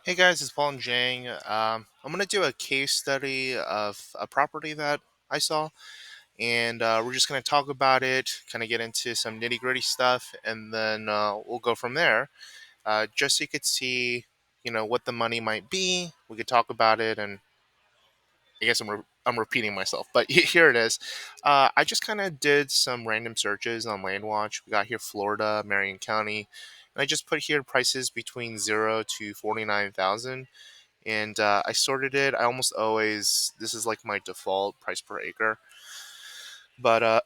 Hey guys, it's Paul and Jang. I'm gonna do a case study of a property that I saw, and we're just gonna talk about it, kind of get into some nitty gritty stuff, and then we'll go from there. Just so you could see, what the money might be. We could talk about it, and I guess I'm repeating myself, but here it is. I just kind of did some random searches on LandWatch. We got here Florida, Marion County, and I just put here prices between 0 to 49,000, and I sorted it. I almost always this is like my default price per acre, but I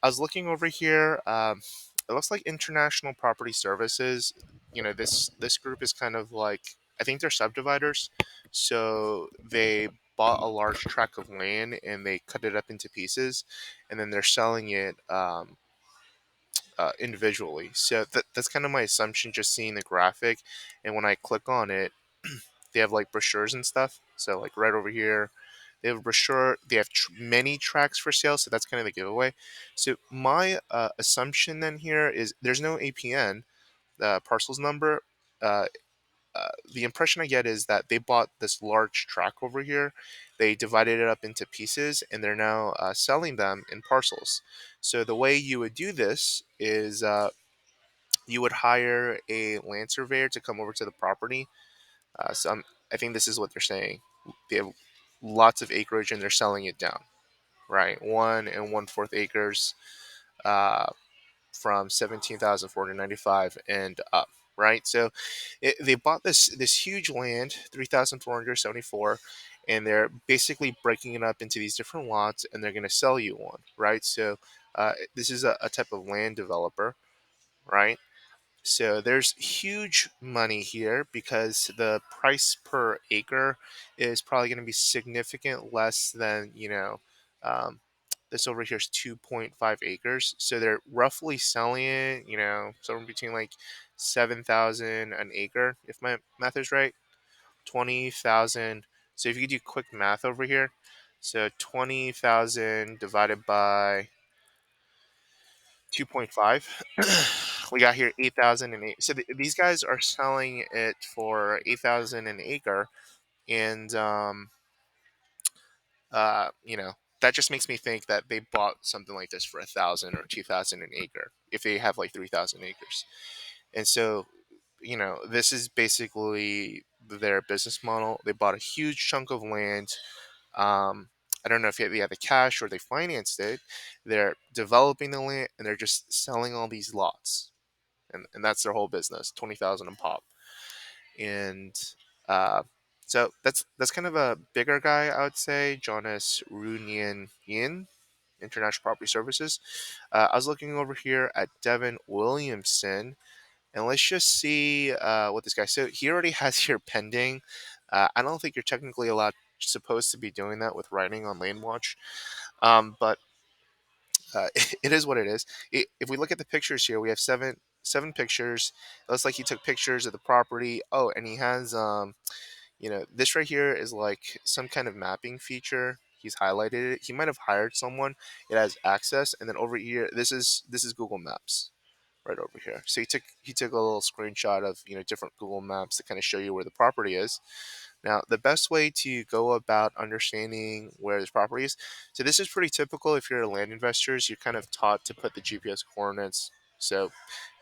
was looking over here. It looks like International Property Services. This group is kind of like, I think they're subdividers, so they bought a large tract of land and they cut it up into pieces, and then they're selling it individually. So that's kind of my assumption, just seeing the graphic, and when I click on it, they have like brochures and stuff. So like right over here, they have a brochure. They have many tracks for sale. So that's kind of the giveaway. So my assumption then here is there's no APN parcels number. Uh, the impression I get is that they bought this large track over here. They divided it up into pieces and they're now selling them in parcels. So the way you would do this is you would hire a land surveyor to come over to the property. I think this is what they're saying. They have lots of acreage and they're selling it down, right? 1 and 1/4 acres uh, from 17,495 and up, right? So they bought this huge land, 3,474, and they're basically breaking it up into these different lots, and they're going to sell you one, right? So this is a type of land developer, right? So there's huge money here because the price per acre is probably going to be significant less than, this over here is 2.5 acres. So they're roughly selling it, somewhere between like 7,000 an acre, if my math is right. 20,000. So if you could do quick math over here, so 20,000 divided by 2.5. We got here 8,008. So these guys are selling it for 8,000 an acre, and that just makes me think that they bought something like this for 1,000 or 2,000 an acre if they have like 3,000 acres. And so, this is basically their business model. They bought a huge chunk of land. Um, I don't know if they had the cash or they financed it. They're developing the land and they're just selling all these lots, and that's their whole business. 20,000 a pop, and uh, so that's kind of a bigger guy, I would say. Jonas Runian Yin, International Property Services. I was looking over here at Devin Williamson, and let's just see what this guy. So he already has here pending. I don't think you're technically allowed supposed to be doing that with writing on LandWatch, but it is what it is. If we look at the pictures here, we have seven pictures. It looks like he took pictures of the property. Oh, and he has this right here is like some kind of mapping feature. He's highlighted it. He might have hired someone. It has access, and then over here, this is Google Maps right over here. So he took a little screenshot of different Google Maps to kind of show you where the property is. Now, the best way to go about understanding where this property is, so this is pretty typical if you're a land investors, you're kind of taught to put the GPS coordinates. So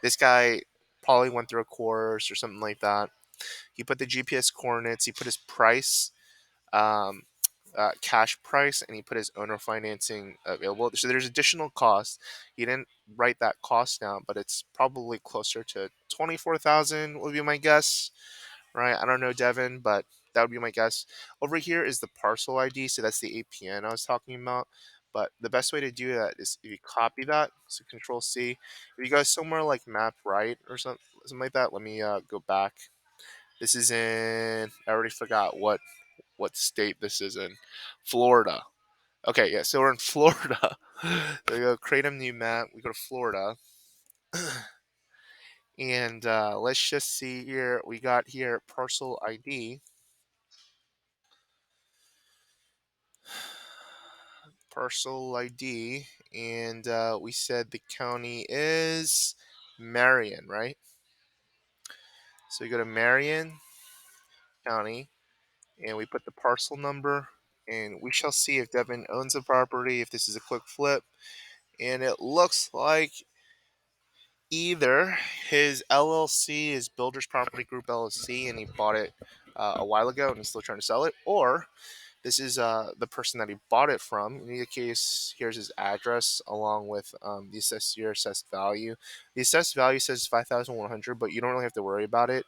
this guy probably went through a course or something like that. He put the GPS coordinates, he put his price, um, cash price, and he put his owner financing available. So there's additional cost. He didn't write that cost down, but it's probably closer to 24,000 would be my guess, right? I don't know, Devin, but that would be my guess. Over here is the parcel ID, so that's the APN I was talking about. But the best way to do that is if you copy that, so Control C. If you go somewhere like Map Right or something like that, let me go back. This is in. I already forgot what state this is in. Florida. Okay, yeah. So we're in Florida. So we go create a new map. We go to Florida, and let's just see here. We got here parcel ID. Parcel ID, and we said the county is Marion, right? So we go to Marion, County, and we put the parcel number, and we shall see if Devin owns the property, if this is a quick flip. And it looks like either his LLC is Builders Property Group LLC, and he bought it a while ago, and he's still trying to sell it, or this is the person that he bought it from. In either case, here's his address along with the assessed value. The assessed value says 5,100, but you don't really have to worry about it.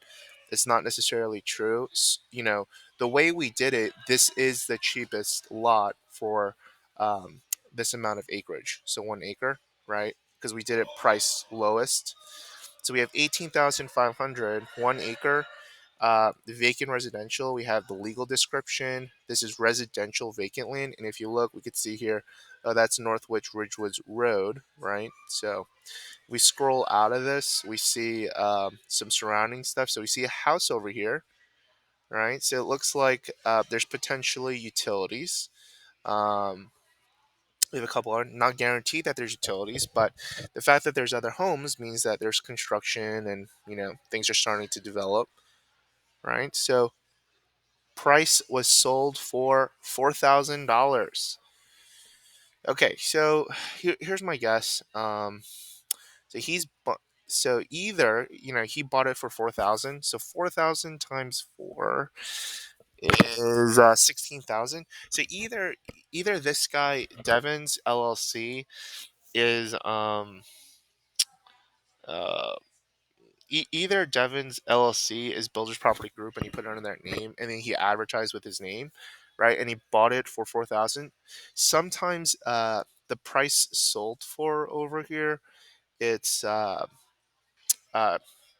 It's not necessarily true. The way we did it, this is the cheapest lot for um, this amount of acreage. So 1 acre, right? Because we did it price lowest. So we have 18,500, 1 acre. Vacant residential, we have the legal description. This is residential vacant land. And if you look, we could see here, that's Northwich Ridgewoods Road, right? So we scroll out of this, we see some surrounding stuff. So we see a house over here, right? So it looks like there's potentially utilities. Um, we have a couple are not guaranteed that there's utilities, but the fact that there's other homes means that there's construction and things are starting to develop, right? So price was sold for $4,000. Okay, so here's my guess. So so either he bought it for 4,000. So 4,000 times four is 16,000. So either this guy Devon's LLC is uh either Devon's LLC is Builders Property Group, and he put it under that name, and then he advertised with his name, right? And he bought it for 4,000. Sometimes the price sold for over here, it's uh,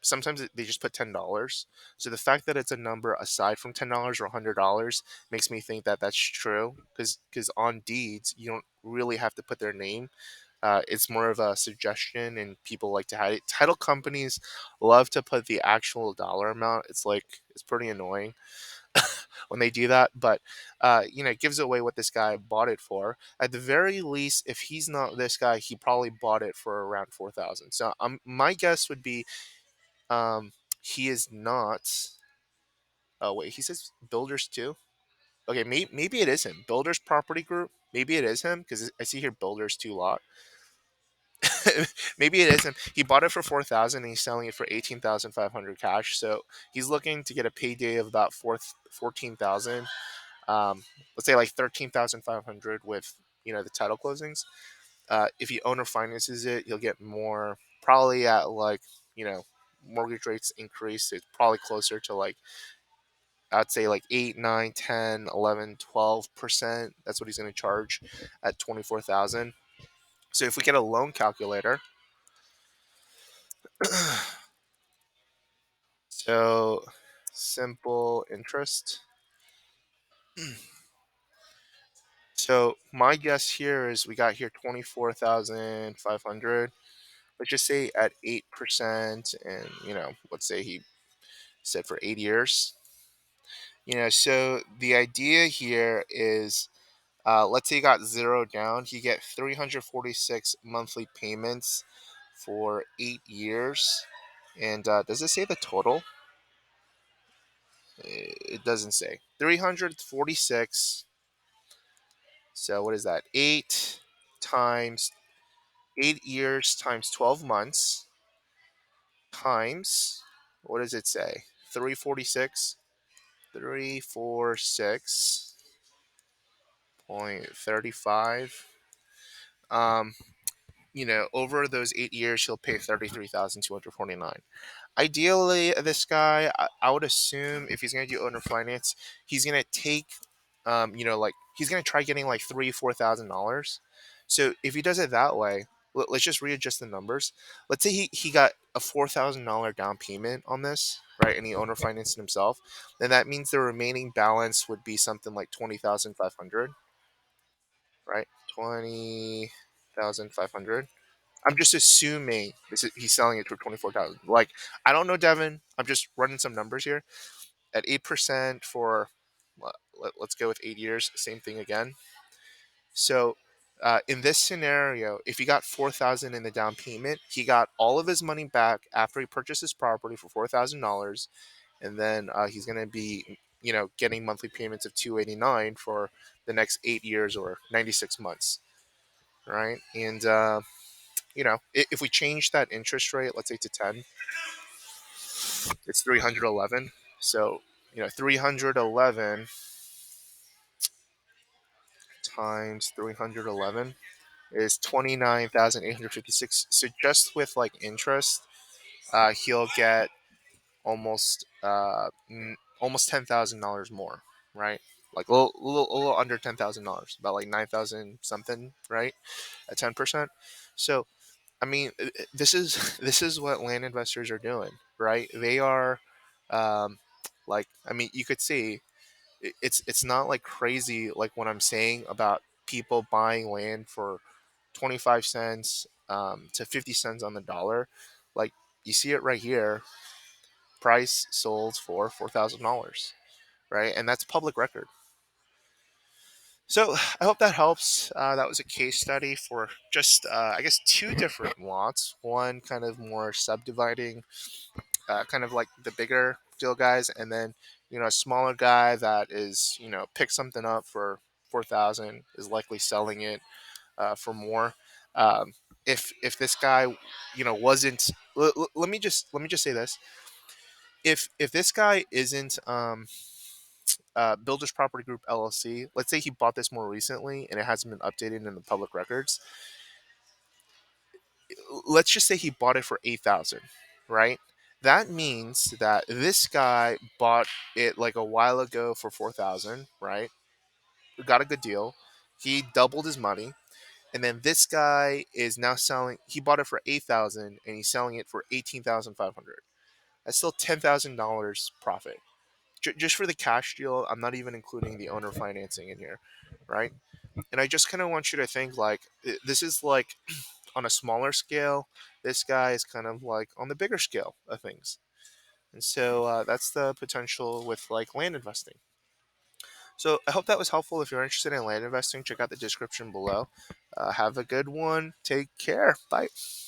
sometimes they just put $10. So the fact that it's a number aside from $10 or $100 makes me think that that's true, because on deeds you don't really have to put their name. It's more of a suggestion, and people like to hide it. Title companies love to put the actual dollar amount. It's pretty annoying when they do that, but it gives away what this guy bought it for. At the very least, if he's not this guy, he probably bought it for around 4,000. So my guess would be he is not. Oh wait, he says builders too. Okay, maybe it is him. Builders Property Group. Maybe it is him because I see here builders two lot. Maybe it is him. He bought it for 4,000 and he's selling it for 18,500 cash. So he's looking to get a payday of about 14,000. Let's say like 13,500 with the title closings. If he owner finances it, he'll get more. Probably at like you know mortgage rates increase. It's probably closer to like I'd say like 8, 9, 10, 11, 12%. That's what he's going to charge at 24,000. So if we get a loan calculator, so simple interest. So my guess here is we got here 24,500. Let's just say at 8%, and let's say he said for 8 years. So the idea here is, let's say you got zero down, you get 346 monthly payments for 8 years. And does it say the total? It doesn't say. 346. So what is that? 8 years times 12 months times, what does it say? 346. 346.35. Um, over those 8 years, he'll pay 33,249. Ideally, this guy, I would assume if he's gonna do owner finance, he's gonna take, like he's gonna try getting like $3,000 to $4,000. So if he does it that way, let's just readjust the numbers. Let's say he got a $4,000 down payment on this, right, and he owner financed it himself. Then that means the remaining balance would be something like 20,500, right? 20,500. I'm just assuming he's selling it for 24,000. Like, I don't know, Devin. I'm just running some numbers here. At 8% for, let's go with 8 years. Same thing again. So, in this scenario, if he got 4,000 in the down payment, he got all of his money back after he purchased his property for $4,000, and then he's going to be, getting monthly payments of 289 for the next 8 years or 96 months, right? And if we change that interest rate, let's say to 10, it's 311. So 311 times 311 is 29,856. So just with like interest, he'll get almost $10,000 more, right? Like a little under $10,000, about like 9,000 something, right? At 10%. So I mean, this is this is what land investors are doing, right? They are, um, like, I mean, you could see it's not like crazy like what I'm saying about people buying land for 25 cents to 50 cents on the dollar. Like, you see it right here. Price sold for $4,000, right? And that's public record. So I hope that helps. That was a case study for just, I guess, two different lots. One kind of more subdividing, kind of like the bigger deal guys, and then a smaller guy that is pick something up for 4,000 is likely selling it for more. Um, if this guy wasn't, let me just say this: if this guy isn't Builders Property Group LLC, let's say he bought this more recently and it hasn't been updated in the public records. Let's just say he bought it for 8,000, right? That means that this guy bought it like a while ago for 4,000, right? Got a good deal. He doubled his money, and then this guy is now selling. He bought it for 8,000, and he's selling it for 18,500. That's still $10,000 profit just for the cash deal. I'm not even including the owner financing in here, right? And I just kind of want you to think like this is like on a smaller scale. This guy is kind of like on the bigger scale of things. And so that's the potential with like land investing. So I hope that was helpful. If you're interested in land investing, check out the description below. Have a good one. Take care. Bye.